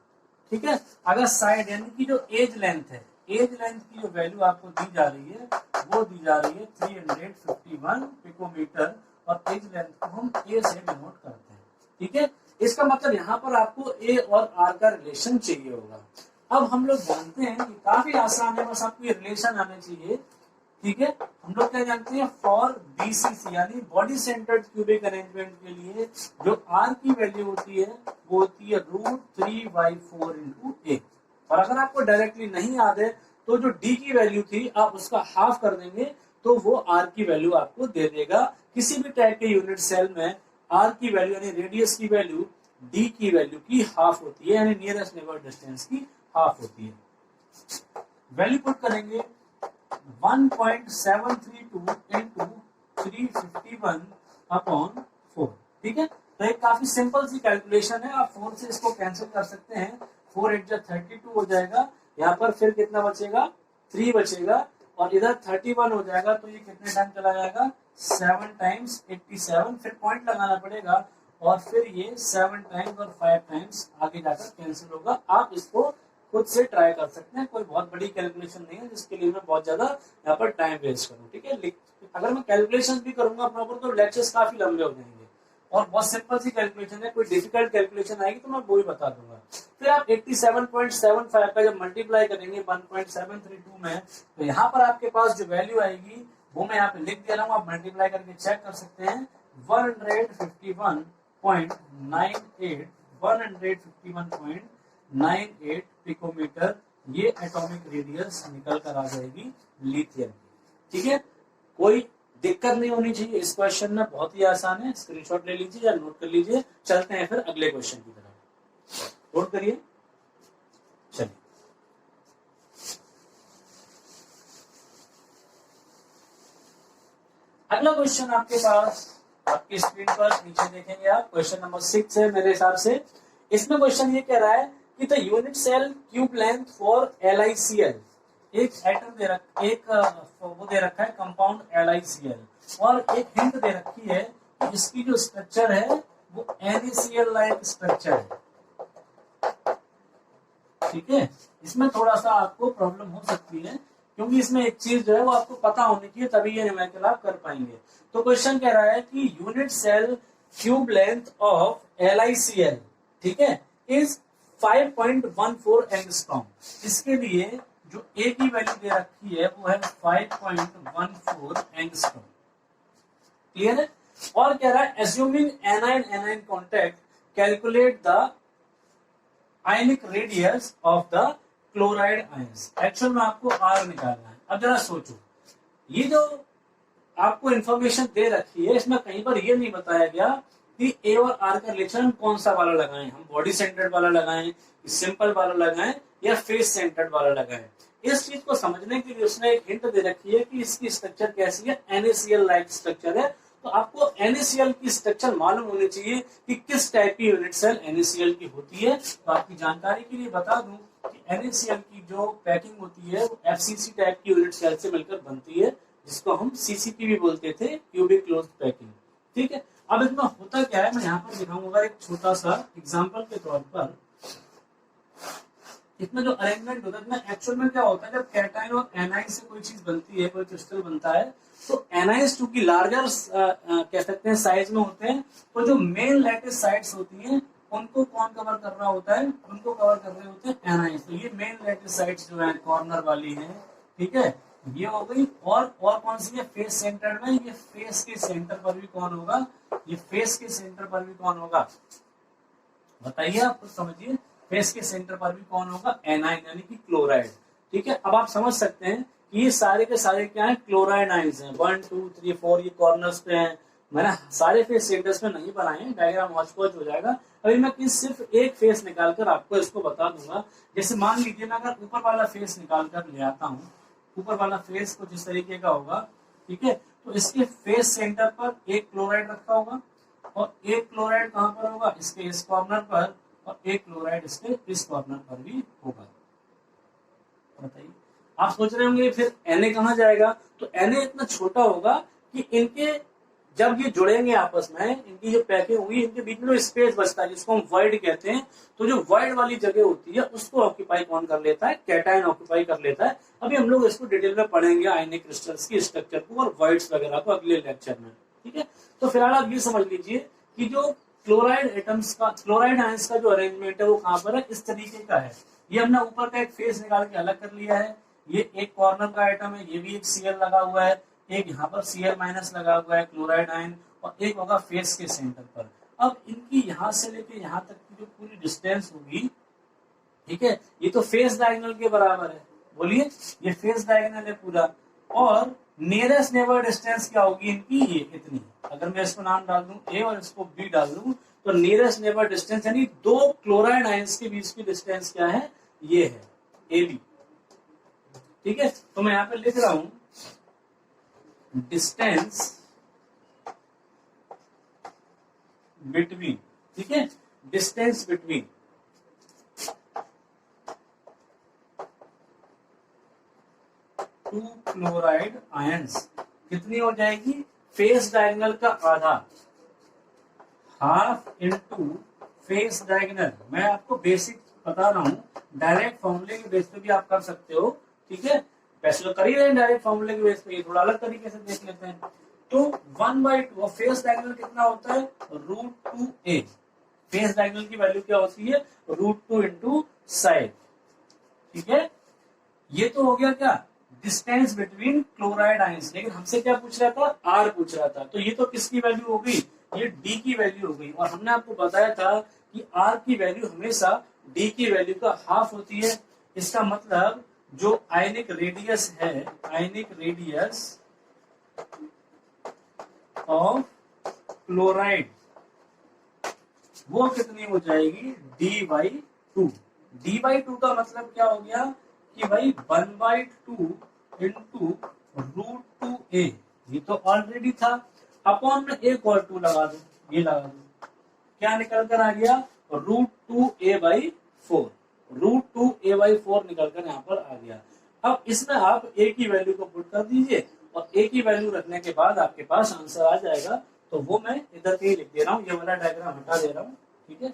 [SPEAKER 1] ठीक है, अगर साइड यानी कि जो एज लेंथ है, एज लेंथ की जो वैल्यू आपको दी जा रही है वो दी जा रही है 351 पिकोमीटर, और एज लेंथ को हम ए से डिनोट करते हैं। ठीक है, इसका मतलब यहाँ पर आपको ए और आर का रिलेशन चाहिए होगा। अब हम लोग जानते हैं कि काफी आसान है, बस आपको ये रिलेशन आने चाहिए। ठीक है, हम लोग क्या जानते हैं, फॉर बीसीसी यानी बॉडी सेंटर्ड क्यूबिक अरेंजमेंट के लिए जो आर की वैल्यू होती है वो होती है √3/4 इंटू ए। और अगर आपको डायरेक्टली नहीं याद है तो जो डी की वैल्यू थी आप उसका हाफ कर देंगे तो वो आर की वैल्यू आपको दे देगा। किसी भी टाइप के यूनिट सेल में आर की वैल्यू यानी रेडियस की वैल्यू डी की वैल्यू की हाफ होती है, यानी नियरेस्ट नेबर डिस्टेंस की हाफ होती है। वैल्यू पुट करेंगे 1.732 इंटू 351 अपॉन 4। ठीक है, तो एक काफी सिंपल सी कैलकुलेशन है, आप 4 से इसको कैंसिल कर सकते हैं, 4 8 32 हो जाएगा। यहाँ पर फिर कितना बचेगा, 3 बचेगा, और इधर 31 हो जाएगा, तो ये कितने टाइम चला जाएगा, 7 टाइम्स 87। फिर पॉइंट लगाना पड़ेगा और फिर ये 7 टाइम्स और 5 टाइम्स आगे जाकर कैंसिल होगा। आप इसको खुद से ट्राई कर सकते हैं, कोई बहुत बड़ी कैलकुलेशन नहीं है जिसके लिए मैं बहुत ज्यादा यहाँ पर टाइम वेस्ट करूँ। ठीक है, अगर मैं कैलकुलेशन भी करूंगा प्रॉपर तो लेक्चर्स काफी लंबे हो जाएंगे, और बहुत सिंपल सी कैलकुलेशन है, कोई डिफिकल्ट कैलकुलेशन आएगी तो मैं वो ही बता दूंगा। फिर आप 87.75 का जब मल्टीप्लाई करेंगे 1.732 में, तो यहाँ पर आपके पास जो वैल्यू आएगी वो मैं यहाँ पे लिख दे रहा हूँ, आप मल्टीप्लाई करके चेक कर सकते हैं, 151.98 पिकोमीटर ये एटॉमिक रेडियस निकल कर आ जाएगी लिथियम की। ठीक है, कोई दिक्कत नहीं होनी चाहिए इस क्वेश्चन में, बहुत ही आसान है, स्क्रीनशॉट ले लीजिए या नोट कर लीजिए। चलते हैं फिर अगले क्वेश्चन की तरफ, नोट करिए। चलिए, अगला क्वेश्चन आपके पास आपकी स्क्रीन पर नीचे देखेंगे आप, क्वेश्चन नंबर 6 है मेरे हिसाब से। इसमें क्वेश्चन ये कह रहा है कि the unit cell cube length for LiCl, एक एटम दे रखा, एक वो दे रखा है कंपाउंड LiCl, और एक हिंट दे रखी है कि इसकी जो स्ट्रक्चर है वो NaCl लाइक स्ट्रक्चर है। ठीक है, इसमें थोड़ा सा आपको प्रॉब्लम हो सकती है क्योंकि इसमें एक चीज जो है वो आपको पता होनी चाहिए, तभी ये न्यूमेरिकल आप कर पाएंगे। तो क्वेश्चन कह रहा है कि unit cell cube length of LiCl, ठीक है, इज 5.14 एंगस्ट्रॉम। इसके लिए जो ए की वैल्यू दे रखी है वो है 5.14 एंगस्ट्रॉम। क्लियर है? और कह रहा है assuming A9 A9 contact calculate the ionic radius of the chloride ions. Actual में आपको आर निकालना है। अब जरा सोचो, ये जो आपको इंफॉर्मेशन दे रखी है इसमें कहीं पर ये नहीं बताया गया कि ए और आर का रिलेशन कौन सा वाला लगाएं, हम बॉडी सेंटर्ड वाला लगाएं, सिंपल वाला लगाएं या फेस सेंटर्ड वाला लगाएं। इस चीज को समझने के लिए उसने एक हिंट दे रखी है कि इसकी स्ट्रक्चर कैसी है, NaCl लाइक स्ट्रक्चर है। तो आपको NaCl की स्ट्रक्चर मालूम होनी चाहिए कि किस टाइप की यूनिट सेल NaCl की होती है। तो आपकी जानकारी के लिए बता दूं कि NaCl की जो पैकिंग होती है वो FCC टाइप की यूनिट सेल से मिलकर बनती है, जिसको हम CCP भी बोलते थे, क्यूबिक क्लोज्ड पैकिंग। ठीक है, अब इसमें होता क्या है मैं यहाँ पर दिखाऊंगा एक छोटा सा एग्जाम्पल के तौर पर। इसमें जो अरेंजमेंट होता है इसमें एक्चुअल में क्या होता है, जब कैटाइन और एनाइन से कोई चीज बनती है, कोई क्रिस्टल बनता है, तो एनाइंस चूंकि लार्जर कह सकते हैं साइज में होते हैं, तो जो मेन लैटिस साइड्स होती हैं उनको कौन कवर कर रहा होता है, उनको कवर कर रहे होते हैं एनाइंस। तो ये मेन लैटिस साइड्स जो है कॉर्नर वाली है, ठीक है, ये हो गई। और कौन सी है, फेस सेंटर में, ये फेस के सेंटर पर भी कौन होगा, ये फेस के सेंटर पर भी कौन होगा, बताइए आप खुद समझिए, फेस के सेंटर पर भी कौन होगा, एनाइन यानी कि क्लोराइड। ठीक है, अब आप समझ सकते हैं कि ये सारे के सारे क्या है, क्लोराइड आइंस हैं। 1 2 3 4 ये कॉर्नर्स पे हैं। मैंने सारे फेस सेंटर्स में नहीं बनाए हैं, डायग्राम हॉचपॉच हो जाएगा। अभी मैं सिर्फ एक फेस निकालकर आपको इसको बता दूंगा। जैसे मान लीजिए मैं अगर ऊपर वाला फेस निकाल कर ले आता हूँ, ऊपर वाला फेस कुछ इस तरीके का होगा, ठीक है, तो इसके फेस सेंटर पर एक क्लोराइड रखा होगा और एक क्लोराइड कहां पर होगा, इसके इस कॉर्नर पर, और एक क्लोराइड इसके इस कॉर्नर पर भी होगा। बताइए, आप सोच रहे होंगे फिर Na कहां जाएगा, तो Na इतना छोटा होगा कि इनके जब ये जुड़ेंगे आपस में, इनकी जो पैकिंग होगी, इनके बीच में जो स्पेस बचता है जिसको हम वॉइड कहते हैं, तो जो वॉइड वाली जगह होती है उसको ऑक्यूपाई कौन कर लेता है, कैटायन ऑक्यूपाई कर लेता है। अभी हम लोग इसको डिटेल में पढ़ेंगे आयनिक क्रिस्टल्स की स्ट्रक्चर को और वॉइड्स वगैरह को अगले लेक्चर में। ठीक है, तो फिलहाल आप ये समझ लीजिए कि जो क्लोराइड एटम्स का, क्लोराइड आयंस का जो अरेंजमेंट है वो कहां पर है, इस तरीके का है। ये हमने ऊपर का एक फेस निकाल के अलग कर लिया है। ये एक कॉर्नर का आइटम है, ये भी एक Cl लगा हुआ है, एक यहाँ पर Cl माइनस लगा हुआ है क्लोराइड आयन, और एक होगा फेस के सेंटर पर। अब इनकी यहाँ से लेके यहाँ तक की जो पूरी डिस्टेंस होगी, ठीक है, ये तो फेस डायगोनल के बराबर है। बोलिए, ये फेस डायगोनल है पूरा। और नियरेस्ट नेबर डिस्टेंस क्या होगी इनकी, ये इतनी। अगर मैं इसको नाम डाल दूं A और इसको B डाल दूं, तो नियरेस्ट नेबर डिस्टेंस यानी दो क्लोराइड आयंस के बीच की डिस्टेंस क्या है, ये है AB। ठीक है, तो मैं यहां पे लिख रहा हूं डिस्टेंस बिटवीन, ठीक है, distance between two chloride ions कितनी हो जाएगी, फेस डायगोनल का आधा, हाफ इनटू फेस डायगोनल। मैं आपको बेसिक बता रहा हूं, डायरेक्ट फॉर्मूले के बेस पे भी आप कर सकते हो। ठीक है, वैसे तो कर ही रहे हैं डायरेक्ट फॉर्मूले के बेस पे, ये थोड़ा अलग तरीके से देख लेते हैं। तो 1/2 फेस डायगोनल कितना होता है, √2a। फेस डायगोनल की वैल्यू क्या होती है, √2 इंटू साइड। ठीक है, ये तो हो गया क्या, डिस्टेंस बिटवीन क्लोराइड आयंस। लेकिन हमसे क्या पूछ रहा था, आर पूछ रहा था, तो ये तो किसकी वैल्यू हो गई, ये डी की वैल्यू हो गई। और हमने आपको बताया था कि आर की वैल्यू हमेशा डी की वैल्यू का हाफ होती है। इसका मतलब जो आयनिक रेडियस है, आयनिक रेडियस ऑफ क्लोराइड, वो कितनी हो जाएगी, D/2। D/2 का मतलब क्या हो गया कि भाई 1/2 इंटू √2a, ये तो ऑलरेडी था, अपॉन में एक और 2 लगा दो, ये लगा दो, क्या निकल कर आ गया, √2a/4। √2a/4 निकल कर यहाँ पर आ गया। अब इसमें आप a की वैल्यू को पुट कर दीजिए, और a की वैल्यू रखने के बाद आपके पास आंसर आ जाएगा। तो वो मैं इधर के ही लिख दे रहा हूँ, ये वाला डायग्राम हटा दे रहा हूँ। ठीक है,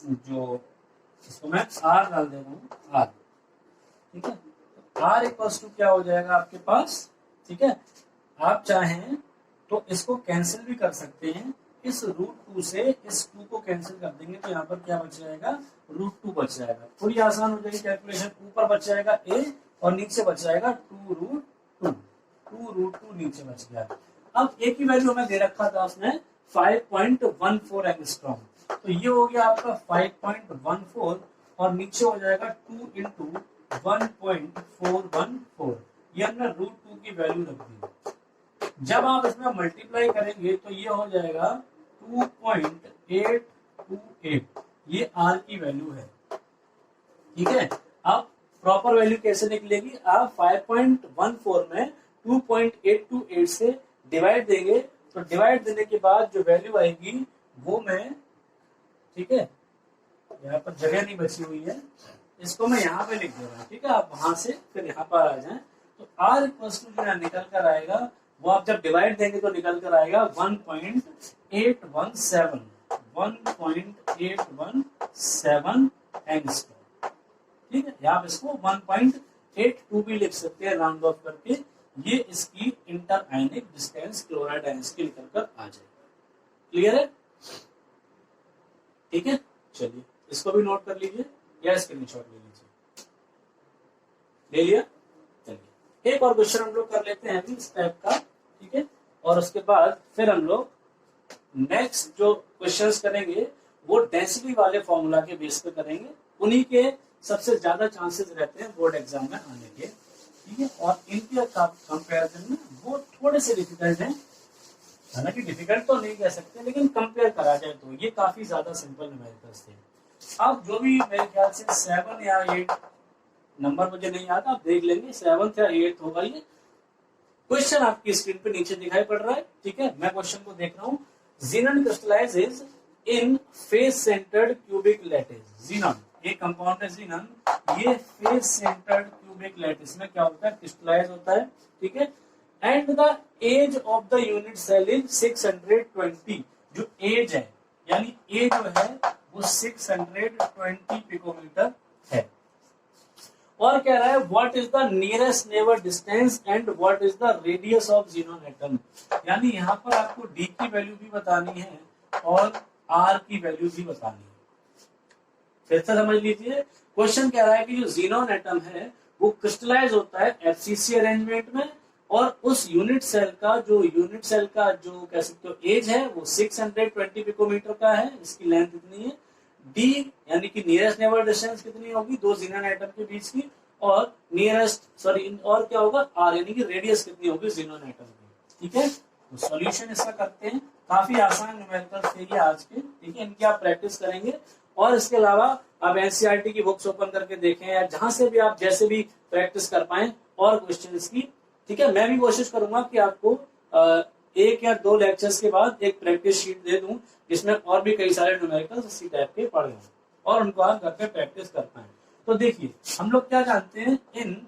[SPEAKER 1] जो इसको मैं R डाल दे रहा हूँ, R। ठीक है, R इक्वल्स टू क्या हो जाएगा आपके पास, ठीक है, आप चाहें तो इसको कैंसिल भी कर सकते हैं, इस √2 से इस 2 को कैंसिल कर देंगे तो यहाँ पर क्या बच जाएगा, √2 बच जाएगा। थोड़ी आसान हो जाएगी कैलकुलेशन। ऊपर बच जाएगा a और नीचे बच जाएगा 2√2 नीचे बच गया। अब a की वैल्यू हमें दे रखा था उसने 5.14 एंगस्ट्रॉम, तो ये हो गया आपका 5.14 और नीचे हो जाएगा 2 इंटू 1.414, ये हमने √2 की वैल्यू रख दी। जब आप इसमें मल्टीप्लाई करेंगे तो ये हो जाएगा 2.828, ये r की वैल्यू है। ठीक है, अब प्रॉपर वैल्यू कैसे निकलेगी, आप 5.14 में 2.828 से डिवाइड देंगे, तो डिवाइड देने के बाद जो वैल्यू आएगी वो मैं, ठीक है, यहाँ पर जगह नहीं बची हुई है, इसको मैं यहाँ पे लिख दे रहा हूँ। ठीक है, आप वहां से फिर यहाँ पर आ जाएं, तो r इक्वल्स टू जो निकल कर आएगा वो आप जब डिवाइड देंगे तो निकल कर आएगा 1.817 एंगस्ट्रॉम। ठीक है, आप इसको 1.82 भी लिख सकते हैं राउंड ऑफ करके, ये इसकी इंटर आयनिक डिस्टेंस क्लोराइड आयंस की निकल कर आ जाएगी। क्लियर है? ठीक है, चलिए इसको भी नोट कर लीजिए या स्क्रीनशॉट ले लीजिए। ले लिया? चलिए एक और क्वेश्चन हम लोग कर लेते हैं इस टाइप का। ठीक है, और उसके बाद फिर हम लोग नेक्स्ट जो क्वेश्चंस करेंगे वो डेंसिटी वाले फॉर्मूला के बेस पे करेंगे, उन्हीं के सबसे ज्यादा चांसेस रहते हैं बोर्ड एग्जाम में आने के। ठीक है, और इनके कंपैरिजन में वो थोड़े से डिफिकल्ट हैं, हालांकि डिफिकल्ट तो नहीं कह सकते, लेकिन कंपेयर करा जाए तो ये काफी ज्यादा सिंपल न्यूमेरिकल्स थे। अब जो भी मेरे ख्याल से 7 या 8 नंबर मुझे नहीं आता, आप देख लेंगे 7th या 8th होगा ये क्वेश्चन, आपकी स्क्रीन पे नीचे दिखाई पड़ रहा है। ठीक है, मैं क्वेश्चन को देख रहा हूँ। Xenon crystallizes in face centered cubic lattice. Xenon एक कंपाउंड है xenon, ये face centered cubic lattice में क्या होता है, क्रिस्टलाइज होता है। ठीक है, and the edge of the unit cell is 620, जो एज है यानी ए जो है वो 620 पिकोमीटर है। और कह रहा है what is the nearest neighbour distance and what is the radius of xenon atom, यानी यहाँ पर आपको d की वैल्यू भी बतानी है और r की वैल्यू भी बतानी है। फिर से समझ लीजिए, क्वेश्चन कह रहा है कि जो xenon एटम है वो क्रिस्टलाइज होता है FCC अरेंजमेंट में, और उस यूनिट सेल का जो कह सकते हो एज है वो 620 पिकोमीटर का है, इसकी लेंथ इतनी है। d यानी कि नियरेस्ट नेबर डिस्टेंस कितनी होगी, दो xenon एटम के बीच की, और और क्या होगा r यानी कि रेडियस कितनी होगी xenon एटम की। ठीक है, तो सॉल्यूशन इसका करते हैं। काफी आसान न्यूमेरिकल्स थे ये आज के। ठीक है, इनकी आप प्रैक्टिस करेंगे, और इसके अलावा आप एनसीईआरटी की बुक्स ओपन करके देखें या जहां से भी आप जैसे भी प्रैक्टिस कर पाए और क्वेश्चंस की। ठीक है, मैं भी कोशिश करूंगा कि आपको 1 या 2 लेक्चर्स के बाद एक प्रैक्टिस शीट दे दूं जिसमें और भी कई सारे न्यूमेरिकल्स इसी टाइप के पढ़े हों और उनको आप घर पे प्रैक्टिस कर पाए। तो देखिए, हम लोग क्या जानते हैं, इन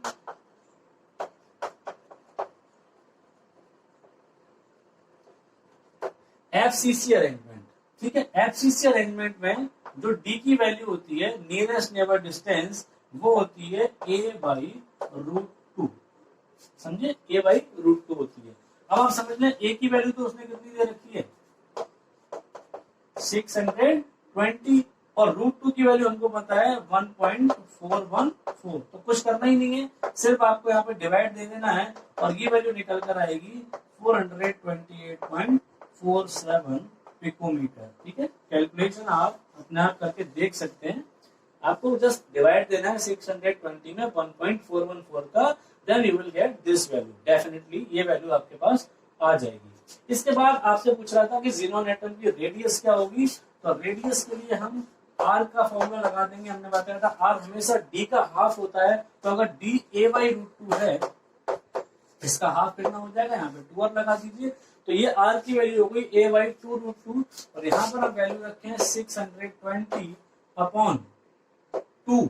[SPEAKER 1] FCC अरेंजमेंट। ठीक है, FCC अरेंजमेंट में जो d की वैल्यू होती है, नियरेस्ट नेबर डिस्टेंस, वो होती है a/√2। समझे, a/√2 होती है। अब आप समझ लें a की वैल्यू तो उसने कितनी दे रखी है, 620, और √2 की वैल्यू हमको पता है 1.414। तो कुछ करना ही नहीं है, सिर्फ आपको यहाँ पे डिवाइड दे देना है और ये वैल्यू निकल कर आएगी 428.47 पिकोमीटर। ठीक है, कैलकुलेशन आप अपने आप करके देख सकते हैं, आपको जस्ट डिवाइड देना है 620 में 1.414 का, then you will get this value. Definitely ये वैल्यू आपके पास आ जाएगी। इसके बाद आपसे पूछ रहा था कि xenon एटम की रेडियस क्या होगी, तो रेडियस के लिए हम r का फॉर्मूला लगा देंगे। हमने बताया था r हमेशा d का हाफ होता है, तो अगर d a/√2 है, इसका हाफ कितना हो जाएगा, यहाँ पे 2 लगा दीजिए, तो ये r की वैल्यू हो गई a/2√2, और यहाँ पर आप वैल्यू रखे हैं 620/2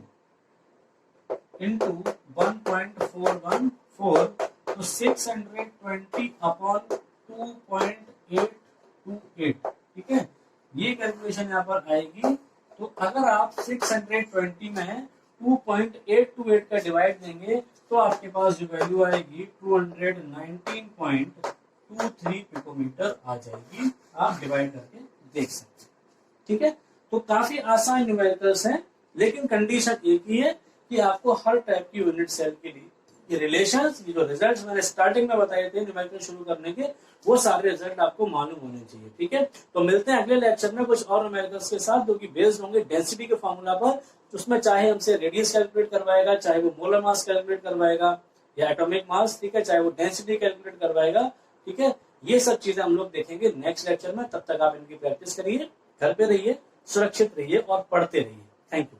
[SPEAKER 1] इंटू 1.414, तो 620/2.828। ठीक है, ये कैलकुलेशन यहाँ पर आएगी। तो अगर आप 620 में 2.828 का डिवाइड देंगे तो आपके पास जो वैल्यू आएगी 219.2 123 पिकोमीटर आ जाएगी। आप डिवाइड करके देख सकते हैं। ठीक है, तो काफी आसान न्यूमेरिकल्स हैं, लेकिन कंडीशन एक ही है कि आपको हर टाइप की यूनिट सेल के लिए ये रिलेशंस, ये जो रिजल्ट्स मैंने स्टार्टिंग में बताए थे न्यूमेरिकल शुरू करने के, वो सारे रिजल्ट आपको मालूम होने चाहिए। ठीक है, तो मिलते हैं अगले लेक्चर में कुछ और न्यूमेरिकल्स के साथ जो कि बेस्ड होंगे डेंसिटी के फॉर्मूला पर। उसमें चाहे हमसे रेडियस कैलकुलेट करवाएगा, चाहे वो मोलर मास कैलकुलेट करवाएगा या एटॉमिक मास, ठीक है, चाहे वो डेंसिटी कैलकुलेट करवाएगा। ठीक है, ये सब चीजें हम लोग देखेंगे नेक्स्ट लेक्चर में। तब तक आप इनकी प्रैक्टिस करिए, घर पे रहिए, सुरक्षित रहिए और पढ़ते रहिए। Thank you.